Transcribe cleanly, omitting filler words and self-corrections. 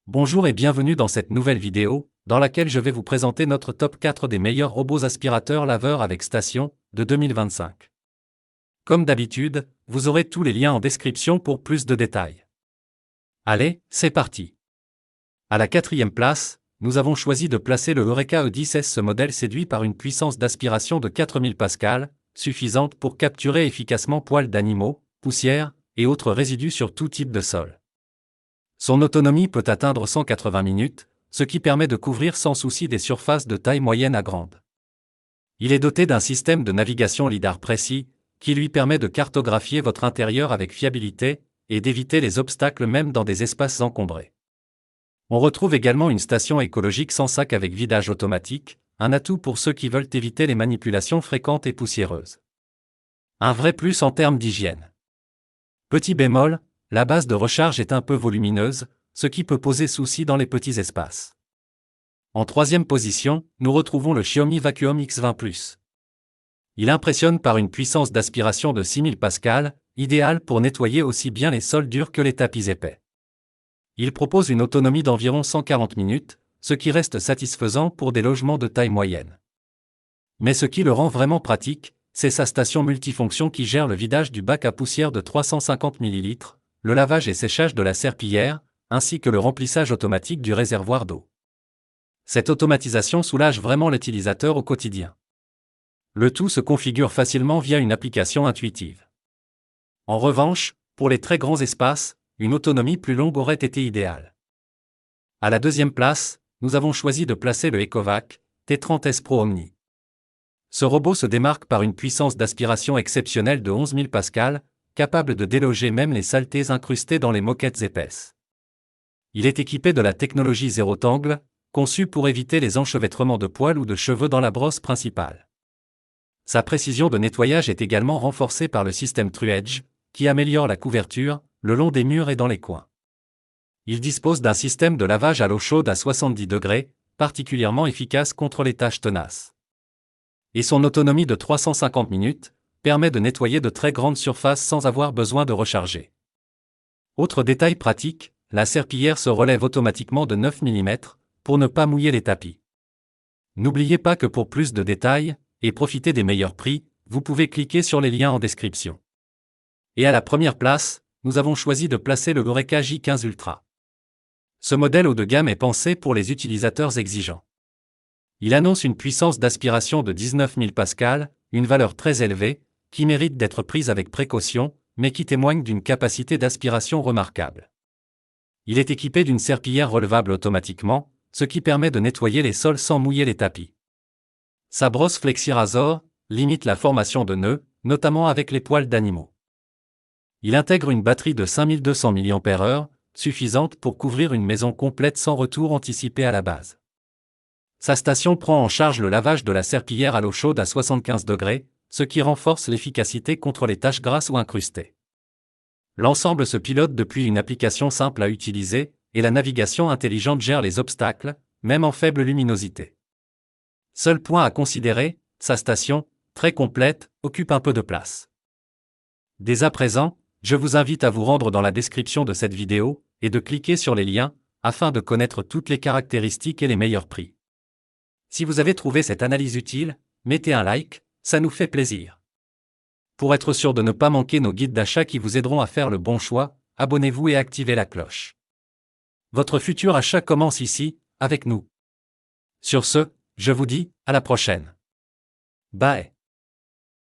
Bonjour et bienvenue dans cette nouvelle vidéo, dans laquelle je vais vous présenter notre top 4 des meilleurs robots aspirateurs laveurs avec station, de 2025. Comme d'habitude, vous aurez tous les liens en description pour plus de détails. Allez, c'est parti. À la quatrième place, nous avons choisi de placer le Eureka E10S. Ce modèle séduit par une puissance d'aspiration de 4000 pascal, suffisante pour capturer efficacement poils d'animaux, poussière et autres résidus sur tout type de sol. Son autonomie peut atteindre 180 minutes, ce qui permet de couvrir sans souci des surfaces de taille moyenne à grande. Il est doté d'un système de navigation lidar précis, qui lui permet de cartographier votre intérieur avec fiabilité et d'éviter les obstacles même dans des espaces encombrés. On retrouve également une station écologique sans sac avec vidage automatique, un atout pour ceux qui veulent éviter les manipulations fréquentes et poussiéreuses. Un vrai plus en termes d'hygiène. Petit bémol, la base de recharge est un peu volumineuse, ce qui peut poser souci dans les petits espaces. En troisième position, nous retrouvons le Xiaomi Vacuum X20 Plus. Il impressionne par une puissance d'aspiration de 6000 pascal, idéale pour nettoyer aussi bien les sols durs que les tapis épais. Il propose une autonomie d'environ 140 minutes, ce qui reste satisfaisant pour des logements de taille moyenne. Mais ce qui le rend vraiment pratique, c'est sa station multifonction qui gère le vidage du bac à poussière de 350 ml, le lavage et séchage de la serpillière, ainsi que le remplissage automatique du réservoir d'eau. Cette automatisation soulage vraiment l'utilisateur au quotidien. Le tout se configure facilement via une application intuitive. En revanche, pour les très grands espaces, une autonomie plus longue aurait été idéale. À la deuxième place, nous avons choisi de placer le Ecovac T30S Pro Omni. Ce robot se démarque par une puissance d'aspiration exceptionnelle de 11 000 pascal, capable de déloger même les saletés incrustées dans les moquettes épaisses. Il est équipé de la technologie zéro-tangle, conçue pour éviter les enchevêtrements de poils ou de cheveux dans la brosse principale. Sa précision de nettoyage est également renforcée par le système TrueEdge, qui améliore la couverture, le long des murs et dans les coins. Il dispose d'un système de lavage à l'eau chaude à 70 degrés, particulièrement efficace contre les taches tenaces. Et son autonomie de 350 minutes permet de nettoyer de très grandes surfaces sans avoir besoin de recharger. Autre détail pratique, la serpillière se relève automatiquement de 9 mm, pour ne pas mouiller les tapis. N'oubliez pas que pour plus de détails, et profiter des meilleurs prix, vous pouvez cliquer sur les liens en description. Et à la première place, nous avons choisi de placer le Eureka J15 Ultra. Ce modèle haut de gamme est pensé pour les utilisateurs exigeants. Il annonce une puissance d'aspiration de 19 000 pascal, une valeur très élevée, qui mérite d'être prise avec précaution, mais qui témoigne d'une capacité d'aspiration remarquable. Il est équipé d'une serpillière relevable automatiquement, ce qui permet de nettoyer les sols sans mouiller les tapis. Sa brosse FlexiRazor limite la formation de nœuds, notamment avec les poils d'animaux. Il intègre une batterie de 5200 mAh, suffisante pour couvrir une maison complète sans retour anticipé à la base. Sa station prend en charge le lavage de la serpillière à l'eau chaude à 75 degrés, ce qui renforce l'efficacité contre les taches grasses ou incrustées. L'ensemble se pilote depuis une application simple à utiliser, et la navigation intelligente gère les obstacles, même en faible luminosité. Seul point à considérer, sa station, très complète, occupe un peu de place. Dès à présent, je vous invite à vous rendre dans la description de cette vidéo, et de cliquer sur les liens, afin de connaître toutes les caractéristiques et les meilleurs prix. Si vous avez trouvé cette analyse utile, mettez un like, ça nous fait plaisir. Pour être sûr de ne pas manquer nos guides d'achat qui vous aideront à faire le bon choix, abonnez-vous et activez la cloche. Votre futur achat commence ici, avec nous. Sur ce, je vous dis, à la prochaine. Bye.